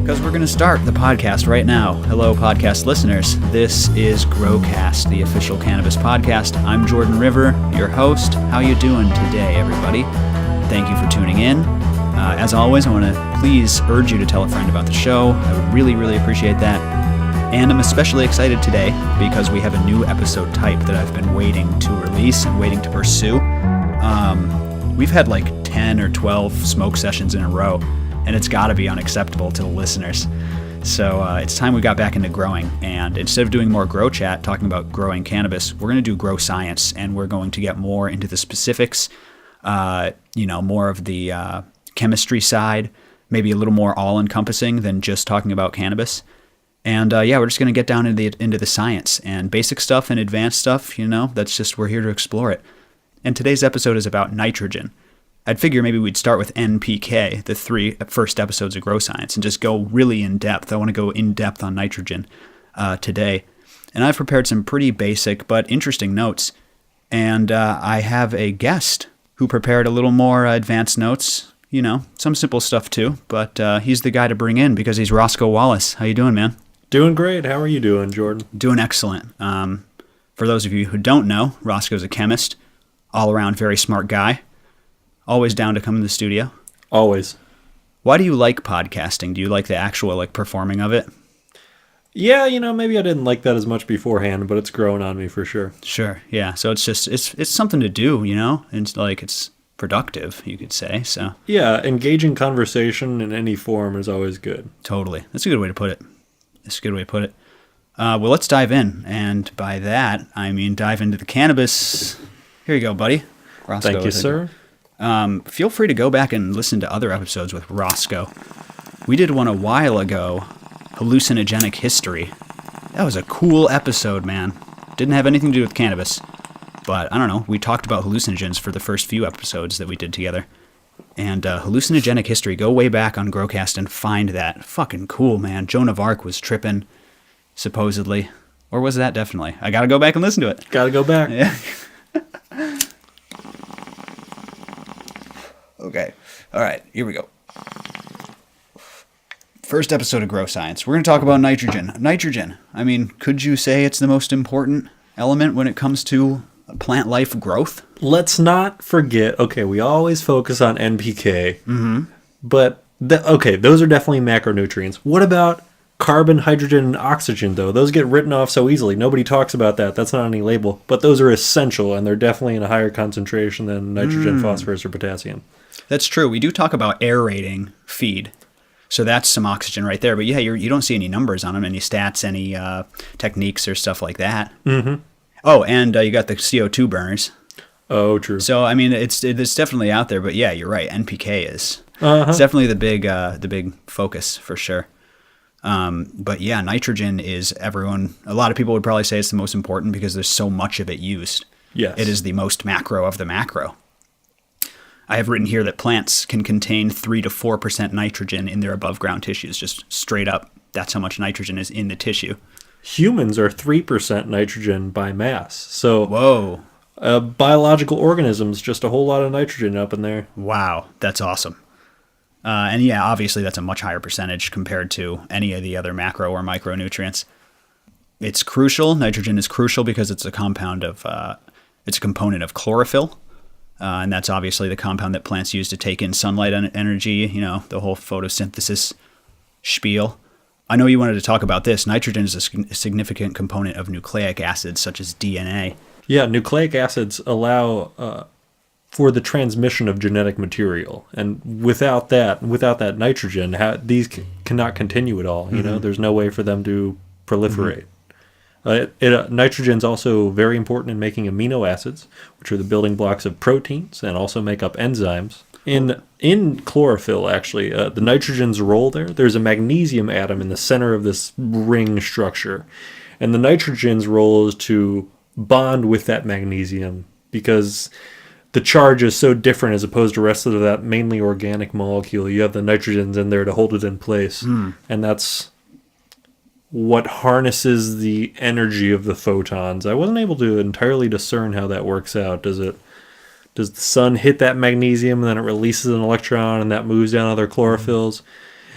Because we're going to start the podcast right now. Hello, podcast listeners. This is GrowCast, the official cannabis podcast. I'm Jordan River, your host. How you doing today, everybody? Thank you for tuning in. As always, I want to please urge you to tell a friend about the show. I would really, really appreciate that. And I'm especially excited today because we have a new episode type that I've been waiting to release and waiting to pursue. We've had like 10 or 12 smoke sessions in a row, and it's got to be unacceptable to the listeners. So it's time we got back into growing, and instead of doing more grow chat, talking about growing cannabis, we're going to do grow science, and we're going to get more into the specifics, more of the chemistry side, maybe a little more all-encompassing than just talking about cannabis. And we're just going to get down into the science and basic stuff and advanced stuff, that's just, we're here to explore it. And today's episode is about nitrogen. I'd figure maybe we'd start with NPK, the 3 first episodes of Grow Science, and just go really in depth. I want to go in depth on nitrogen today. And I've prepared some pretty basic but interesting notes. And I have a guest who prepared a little more advanced notes, some simple stuff too. But he's the guy to bring in because he's Rosco Wallace. How you doing, man? Doing great. How are you doing, Jordan? Doing excellent. For those of you who don't know, Roscoe's a chemist, all-around very smart guy. Always down to come in the studio. Always. Why do you like podcasting? Do you like the actual performing of it? Yeah, maybe I didn't like that as much beforehand, but it's growing on me for sure. Sure, yeah. So it's just it's something to do, and it's productive, you could say. So yeah, engaging conversation in any form is always good. Totally. That's a good way to put it. Well, let's dive in, and by that I mean dive into the cannabis. Here you go, buddy. Rosco. Thank you, sir. Feel free to go back and listen to other episodes with Rosco. We did one a while ago, Hallucinogenic History. That was a cool episode, man. Didn't have anything to do with cannabis, but I don't know. We talked about hallucinogens for the first few episodes that we did together. And Hallucinogenic History, go way back on GrowCast and find that. Fucking cool, man. Joan of Arc was tripping, supposedly. Or was that definitely? I gotta go back and listen to it. Gotta go back. Yeah. Okay. All right. Here we go. First episode of Grow Science. We're going to talk about nitrogen. Nitrogen. I mean, could you say it's the most important element when it comes to plant life growth? Let's not forget, we always focus on NPK, but those are definitely macronutrients. What about carbon, hydrogen, and oxygen, though? Those get written off so easily. Nobody talks about that. That's not on any label. But those are essential, and they're definitely in a higher concentration than nitrogen, phosphorus, or potassium. That's true. We do talk about aerating feed. So that's some oxygen right there. But yeah, you don't see any numbers on them, any stats, any techniques or stuff like that. Mm-hmm. Oh, and you got the CO2 burners. Oh, true. So, I mean, it's definitely out there. But yeah, you're right. NPK is. It's definitely the big focus for sure. But yeah, nitrogen is a lot of people would probably say it's the most important because there's so much of it used. Yes. It is the most macro of the macro. I have written here that plants can contain 3 to 4% nitrogen in their above ground tissues, just straight up. That's how much nitrogen is in the tissue. Humans are 3% nitrogen by mass. So whoa. Biological organisms, just a whole lot of nitrogen up in there. Wow, that's awesome. And yeah, obviously that's a much higher percentage compared to any of the other macro or micronutrients. It's crucial. Nitrogen is crucial because it's a component of chlorophyll. And that's obviously the compound that plants use to take in sunlight energy, the whole photosynthesis spiel. I know you wanted to talk about this. Nitrogen is a significant component of nucleic acids such as DNA. Yeah, nucleic acids allow for the transmission of genetic material. And without that nitrogen, these cannot continue at all. There's no way for them to proliferate. Nitrogen is also very important in making amino acids, which are the building blocks of proteins and also make up enzymes. In chlorophyll, actually, the nitrogen's role there's a magnesium atom in the center of this ring structure. And the nitrogen's role is to bond with that magnesium because the charge is so different as opposed to the rest of that mainly organic molecule. You have the nitrogens in there to hold it in place. And that's what harnesses the energy of the photons. I wasn't able to entirely discern how that works out. Does the sun hit that magnesium and then it releases an electron and that moves down other chlorophylls?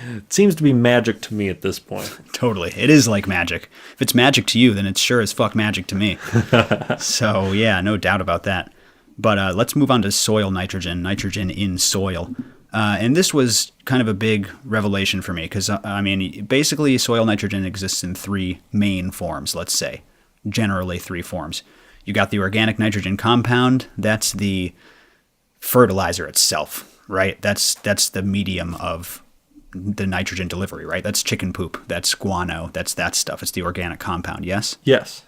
It seems to be magic to me at this point. Totally. It is like magic. If it's magic to you, then it's sure as fuck magic to me. So, yeah, no doubt about that. But let's move on to soil nitrogen in soil. And this was kind of a big revelation for me because, basically soil nitrogen exists in three main forms, let's say. Generally three forms. You got the organic nitrogen compound. That's the fertilizer itself, right? That's the medium of the nitrogen delivery, right? That's chicken poop. That's guano. That's that stuff. It's the organic compound, yes? Yes.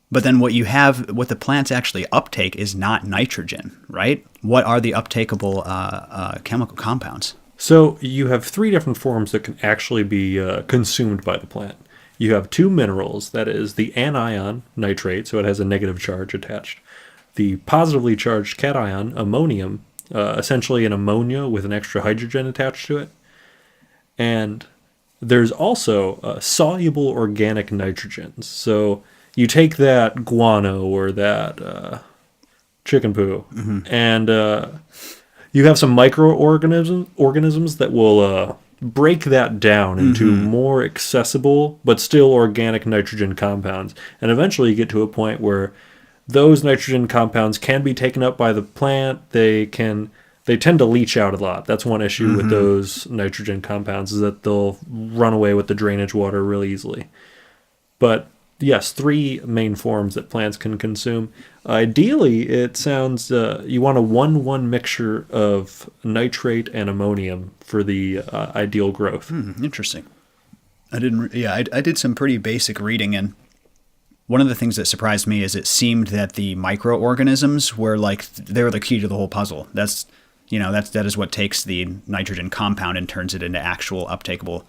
But then what the plants actually uptake is not nitrogen, right? What are the uptakeable chemical compounds? So you have three different forms that can actually be consumed by the plant. You have two minerals, that is the anion, nitrate, so it has a negative charge attached. The positively charged cation, ammonium, essentially an ammonia with an extra hydrogen attached to it. And there's also soluble organic nitrogens. So you take that guano or that chicken poo, and you have some microorganisms that will break that down into more accessible but still organic nitrogen compounds. And eventually you get to a point where those nitrogen compounds can be taken up by the plant. They tend to leach out a lot. That's one issue with those nitrogen compounds, is that they'll run away with the drainage water really easily. But yes, three main forms that plants can consume. Ideally, it sounds you want a 1-1 mixture of nitrate and ammonium for the ideal growth. Interesting. I did some pretty basic reading, and one of the things that surprised me is it seemed that the microorganisms were they're the key to the whole puzzle. That is what takes the nitrogen compound and turns it into actual uptakeable,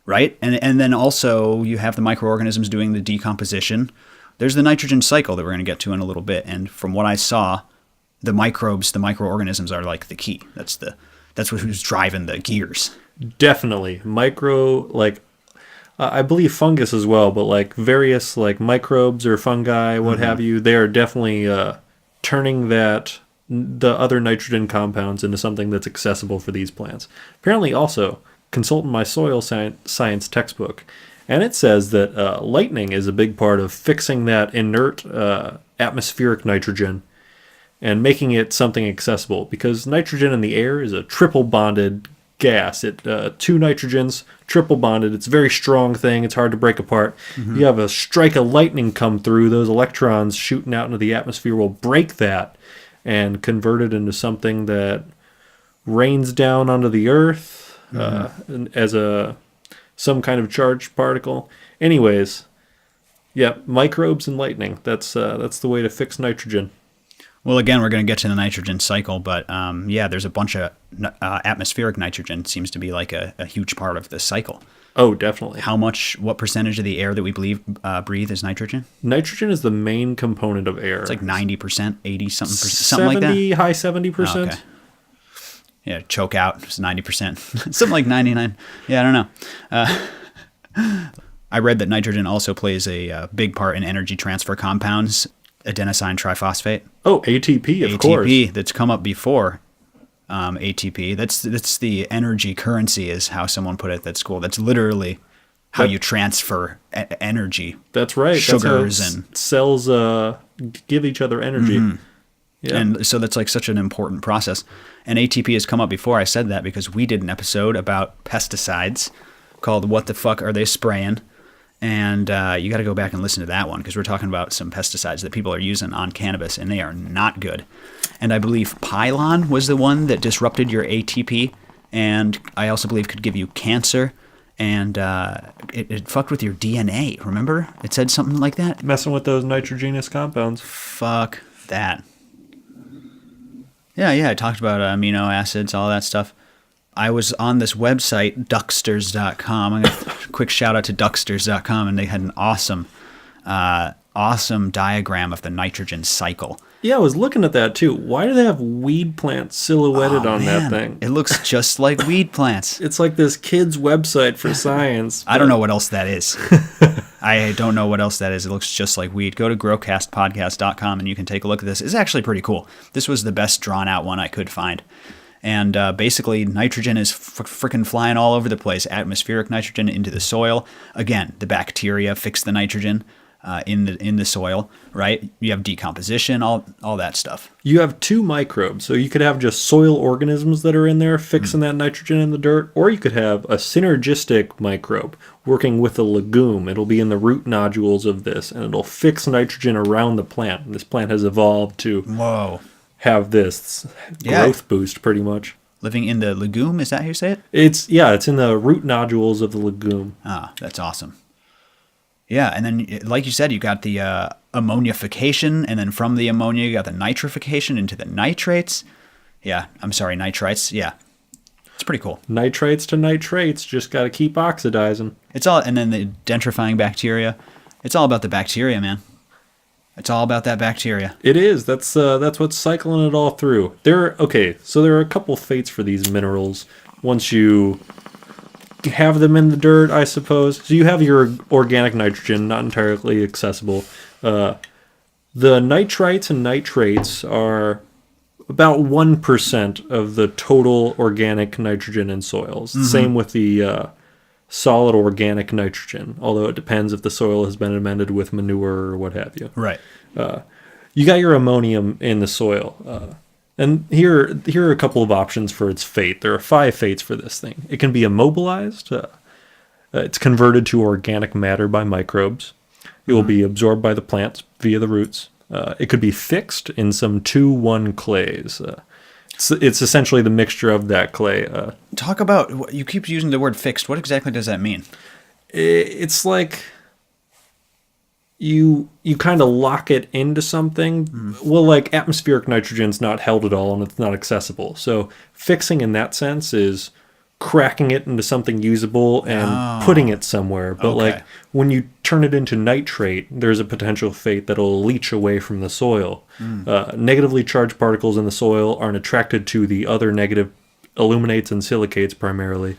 right? And then also you have the microorganisms doing the decomposition. There's the nitrogen cycle that we're going to get to in a little bit. And from what I saw, the microorganisms are like the key. That's who's driving the gears. Definitely. I believe fungus as well, but various microbes or fungi, what have you, they are definitely turning the other nitrogen compounds into something that's accessible for these plants. Apparently also, consult my soil science textbook, and it says that lightning is a big part of fixing that inert atmospheric nitrogen and making it something accessible, because nitrogen in the air is a triple bonded gas. Two nitrogens, triple bonded. It's a very strong thing. It's hard to break apart. You have a strike of lightning come through, those electrons shooting out into the atmosphere will break that and convert it into something that rains down onto the earth as some kind of charged particle. Anyways, microbes and lightning. That's the way to fix nitrogen. Well, again, we're going to get to the nitrogen cycle, but there's a bunch of atmospheric nitrogen seems to be a huge part of the cycle. Oh, definitely. What percentage of the air that we breathe is nitrogen? Nitrogen is the main component of air. It's 90%, 80-something%, something like that? High 70%. Oh, okay. Yeah, choke out, it's 90%. Something like 99. Yeah, I don't know. I read that nitrogen also plays a big part in energy transfer compounds. Adenosine triphosphate. Oh, ATP, of course. ATP, that's come up before. ATP, that's the energy currency, is how someone put it at school. That's literally how you transfer energy. That's right. Sugars that's how and cells give each other energy. Yeah. And so that's such an important process. And ATP has come up before. I said that because we did an episode about pesticides called "What the Fuck Are They Spraying?" And you got to go back and listen to that one, because we're talking about some pesticides that people are using on cannabis, and they are not good. And I believe Pylon was the one that disrupted your ATP, and I also believe could give you cancer, and it fucked with your DNA. Remember? It said something like that? Messing with those nitrogenous compounds. Fuck that. Yeah, I talked about amino acids, all that stuff. I was on this website, ducksters.com. I'm going to quick shout out to ducksters.com, and they had an awesome diagram of the nitrogen cycle. Yeah, I was looking at that too. Why do they have weed plants silhouetted on that thing? It looks just like weed plants. It's like this kid's website for science. I don't know what else that is. I don't know what else that is. It looks just like weed. Go to growcastpodcast.com and you can take a look at this. It's actually pretty cool. This was the best drawn out one I could find. And basically, nitrogen is freaking flying all over the place. Atmospheric nitrogen into the soil. Again, the bacteria fix the nitrogen in the soil, right? You have decomposition, all that stuff. You have two microbes, so you could have just soil organisms that are in there fixing that nitrogen in the dirt, or you could have a synergistic microbe working with a legume. It'll be in the root nodules of this, and it'll fix nitrogen around the plant. And this plant has evolved to have this growth boost, pretty much. Living in the legume, is that how you say it? It's in the root nodules of the legume. Ah, that's awesome. Yeah, and then, like you said, you got the ammonification, and then from the ammonia, you got the nitrification into the nitrates. Yeah, I'm sorry, nitrites. Yeah, it's pretty cool. Nitrites to nitrates, just got to keep oxidizing. It's all, and then the denitrifying bacteria. It's all about the bacteria, man. It's all about that bacteria. It is. That's what's cycling it all through. So there are a couple fates for these minerals once you have them in the dirt, I suppose. So you have your organic nitrogen, not entirely accessible. The nitrites and nitrates are about 1% of the total organic nitrogen in soils. Mm-hmm. Same with the solid organic nitrogen, although it depends if the soil has been amended with manure or what have you. Right. You got your ammonium in the soil. And here are a couple of options for its fate. There are 5 fates for this thing. It can be immobilized. It's converted to organic matter by microbes. It will be absorbed by the plants via the roots. It could be fixed in some 2-1 clays. It's essentially the mixture of that clay. Talk about, you keep using the word fixed. What exactly does that mean? It's like you kind of lock it into something. Well, like atmospheric nitrogen's not held at all and it's not accessible. So fixing in that sense is cracking it into something usable and putting it somewhere. But like when you turn it into nitrate, there's a potential fate that'll leach away from the soil. Negatively charged particles in the soil aren't attracted to the other negative aluminates and silicates primarily.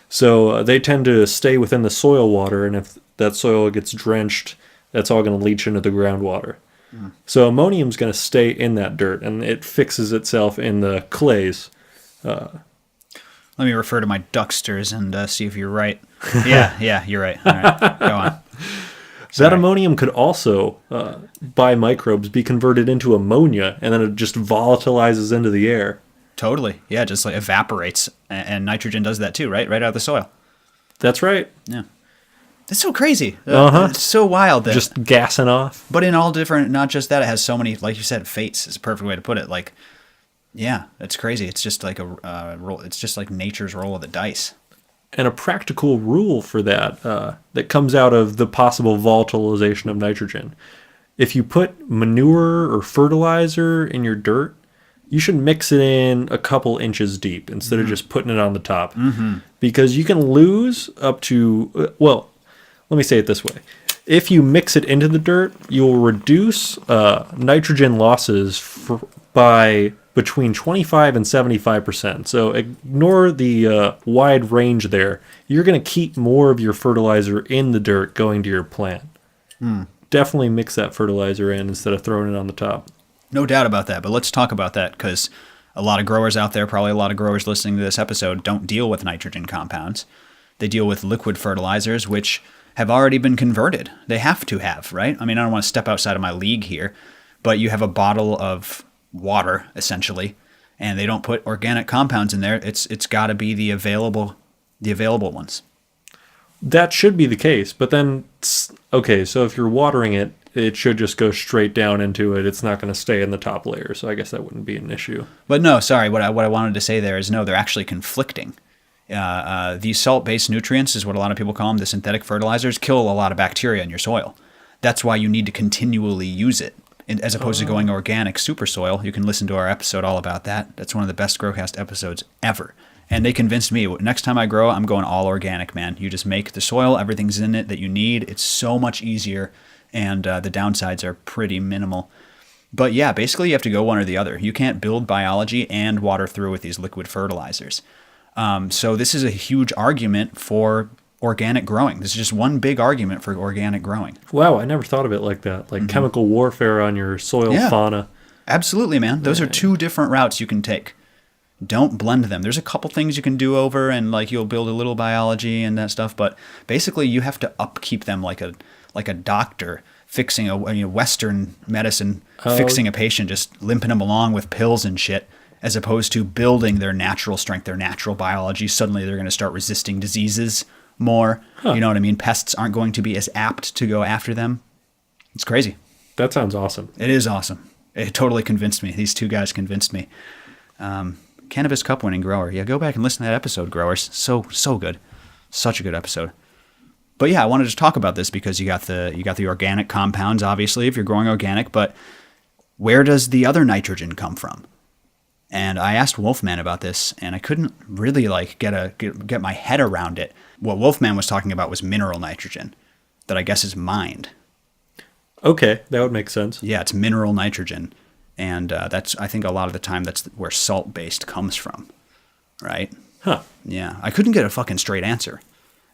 So they tend to stay within the soil water, and if that soil gets drenched, that's all going to leach into the groundwater. So ammonium's going to stay in that dirt, and it fixes itself in the clays. Let me refer to my ducksters and see if you're right. Yeah, you're right. All right, go on. That ammonium could also, by microbes, be converted into ammonia, and then it just volatilizes into the air. Totally. Yeah, just like evaporates, and nitrogen does that too, right? Right out of the soil. That's right. Yeah. That's so crazy. It's so wild. Just gassing off. But in all different, not just that, it has so many, like you said, fates is a perfect way to put it. Like, yeah, it's crazy. It's just like it's just like nature's roll of the dice. And a practical rule for that that comes out of the possible volatilization of nitrogen. If you put manure or fertilizer in your dirt, you should mix it in a couple inches deep instead of just putting it on the top. Because you can lose up to, let me say it this way. If you mix it into the dirt, you'll reduce nitrogen losses by between 25 and 75%. So ignore the wide range there. You're going to keep more of your fertilizer in the dirt going to your plant. Definitely mix that fertilizer in instead of throwing it on the top. No doubt about that, but let's talk about that because a lot of growers out there, probably a lot of growers listening to this episode, don't deal with nitrogen compounds. They deal with liquid fertilizers, which have already been converted. They have to have, right? I mean, I don't want to step outside of my league here, but you have a bottle of water, essentially, and they don't put organic compounds in there. It's got to be the available ones. That should be the case, but then, okay, so if you're watering it, it should just go straight down into it. It's not going to stay in the top layer, so I guess that wouldn't be an issue. But no, sorry, what I wanted to say there is no, they're actually conflicting. These salt-based nutrients is what a lot of people call them, the synthetic fertilizers, kill a lot of bacteria in your soil. That's why you need to continually use it. As opposed to going organic super soil. You can listen to our episode all about that. That's one of the best Growcast episodes ever. And they convinced me, next time I grow, I'm going all organic, man. You just make the soil, everything's in it that you need. It's so much easier, and the downsides are pretty minimal. But yeah, basically you have to go one or the other. You can't build biology and water through with these liquid fertilizers. So this is a huge argument for organic growing. This is just one big argument for organic growing. Wow, I never thought of it like that. Like chemical warfare on your soil fauna. Absolutely, man. Those are 2 different routes you can take. don't blend them. There's a couple things you can do over, and like you'll build a little biology and that stuff, but basically you have to upkeep them like a doctor fixing a Western medicine, fixing a patient, just limping them along with pills and shit, as opposed to building their natural strength, their natural biology. Suddenly they're going to start resisting diseases more. You know what I mean? Pests aren't going to be as apt to go after them. It's crazy. That sounds awesome. It is awesome. It totally convinced me. These two guys convinced me. Cannabis Cup winning grower. Yeah, go back and listen to that episode, growers. So good. Such a good episode. But yeah, I wanted to talk about this because you got the organic compounds, obviously, if you're growing organic, but where does the other nitrogen come from? And I asked Wolfman about this, and I couldn't really get my head around it. What Wolfman was talking about was mineral nitrogen, that I guess is mined. Okay, that would make sense. Yeah, it's mineral nitrogen, and that's, I think a lot of the time that's where salt-based comes from, right? Huh. Yeah, I couldn't get a fucking straight answer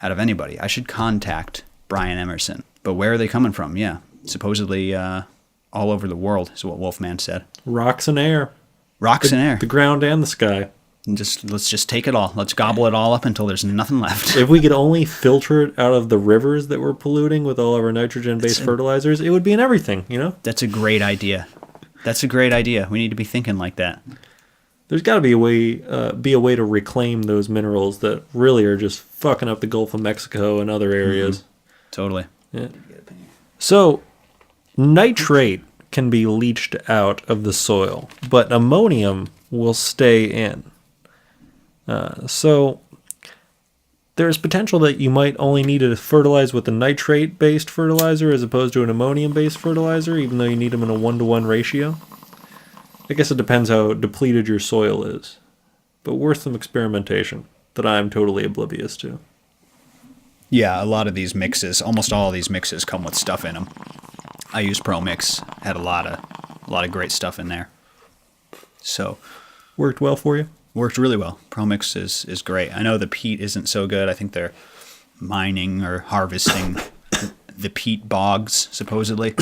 out of anybody. I should contact Brian Emerson. But where are they coming from? Yeah, supposedly all over the world is what Wolfman said. Rocks and air. Rocks and air. The ground and the sky. And let's just take it all. Let's gobble it all up until there's nothing left. If we could only filter it out of the rivers that we're polluting with all of our nitrogen-based fertilizers, it would be in everything, you know? That's a great idea. That's a great idea. We need to be thinking like that. There's got to be a way to reclaim those minerals that really are just fucking up the Gulf of Mexico and other areas. Mm-hmm. Totally. Yeah. So, nitrate can be leached out of the soil, but ammonium will stay in. So there's potential that you might only need to fertilize with a nitrate-based fertilizer as opposed to an ammonium-based fertilizer, even though you need them in a 1-to-1 ratio. I guess it depends how depleted your soil is, but worth some experimentation that I'm totally oblivious to. Yeah, a lot of these mixes, almost all of these mixes come with stuff in them. I use Pro Mix, had a lot of great stuff in there. So, worked well for you? Worked really well. Pro Mix is great. I know the peat isn't so good. I think they're mining or harvesting the peat bogs, supposedly.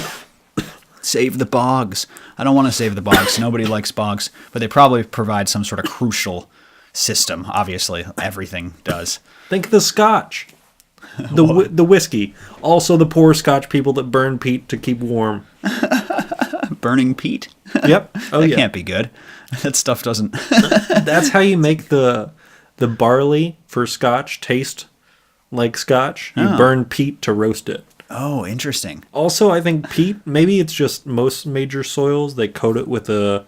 Save the bogs. I don't want to save the bogs. Nobody likes bogs, but they probably provide some sort of crucial system. Obviously, everything does. Think of the Scotch. The whiskey. Also the poor Scotch people that burn peat to keep warm. Burning peat? Yep. Oh, that can't be good. That stuff doesn't... That's how you make the barley for Scotch taste like Scotch. You burn peat to roast it. Oh, interesting. Also, I think peat, maybe it's just most major soils, they coat it with a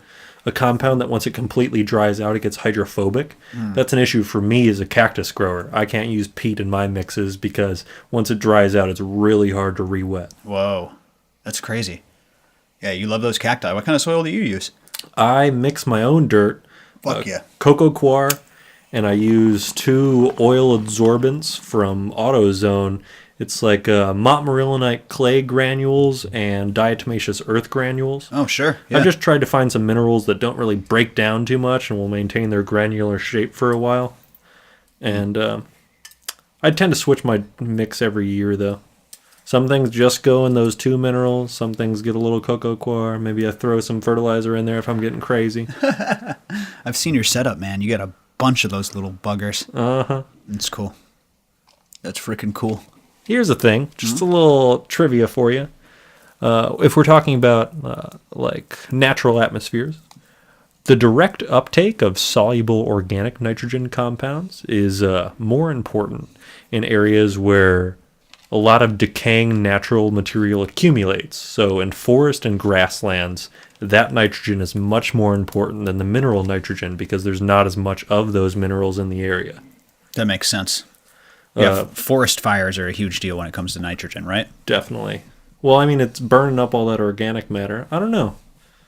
compound that once it completely dries out, it gets hydrophobic. That's an issue for me as a cactus grower. I can't use peat in my mixes because once it dries out, it's really hard to re-wet. Whoa, that's crazy. Yeah, you love those cacti. What kind of soil do you use? I mix my own dirt. Fuck yeah. Cocoa coir, and I use 2 oil adsorbents from AutoZone. It's like montmorillonite clay granules and diatomaceous earth granules. Oh, sure. Yeah. I've just tried to find some minerals that don't really break down too much and will maintain their granular shape for a while. And I tend to switch my mix every year, though. Some things just go in those 2 minerals. Some things get a little cocoa coir. Maybe I throw some fertilizer in there if I'm getting crazy. I've seen your setup, man. You got a bunch of those little buggers. Uh-huh. It's cool. That's freaking cool. Here's the thing. Just a little trivia for you. If we're talking about like natural atmospheres, the direct uptake of soluble organic nitrogen compounds is more important in areas where a lot of decaying natural material accumulates. So in forest and grasslands, that nitrogen is much more important than the mineral nitrogen because there's not as much of those minerals in the area. That makes sense. Yeah, forest fires are a huge deal when it comes to nitrogen, right? Definitely. Well, I mean, it's burning up all that organic matter. I don't know.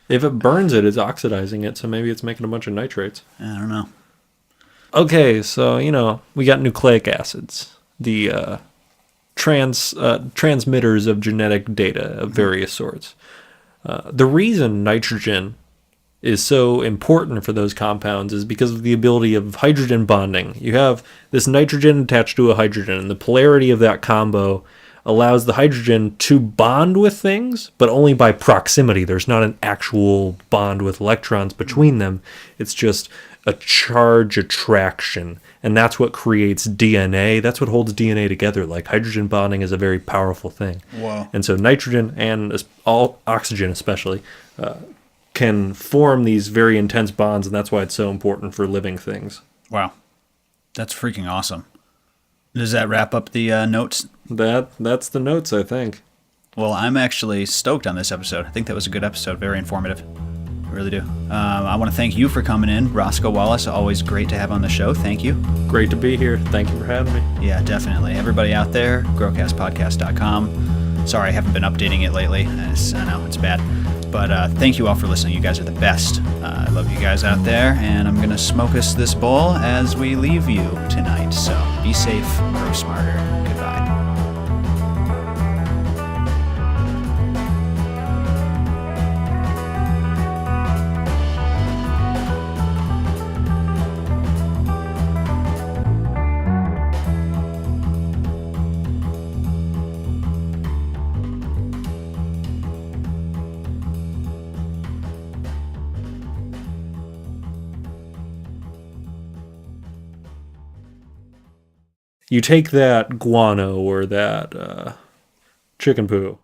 If it burns it, it's oxidizing it, so maybe it's making a bunch of nitrates. I don't know. Okay, so, we got nucleic acids. The transmitters of genetic data of various sorts. The reason nitrogen is so important for those compounds is because of the ability of hydrogen bonding. You have this nitrogen attached to a hydrogen, and the polarity of that combo allows the hydrogen to bond with things, but only by proximity. There's not an actual bond with electrons between them. It's just a charge attraction, and that's what creates DNA. That's what holds DNA together. Like hydrogen bonding is a very powerful thing. Wow. And so nitrogen and all oxygen especially can form these very intense bonds, and that's why it's so important for living things. Wow. That's freaking awesome. Does that wrap up the notes? That's the notes, I think. Well, I'm actually stoked on this episode. I think that was a good episode. Very informative. I really do. I want to thank you for coming in, Rosco Wallace. Always great to have on the show. Thank you. Great to be here. Thank you for having me. Yeah, definitely. Everybody out there, growcastpodcast.com. Sorry, I haven't been updating it lately. I know, it's bad. But thank you all for listening. You guys are the best. I love you guys out there, and I'm going to smoke us this bowl as we leave you tonight. So be safe, grow smarter. Goodbye. You take that guano or that chicken poo,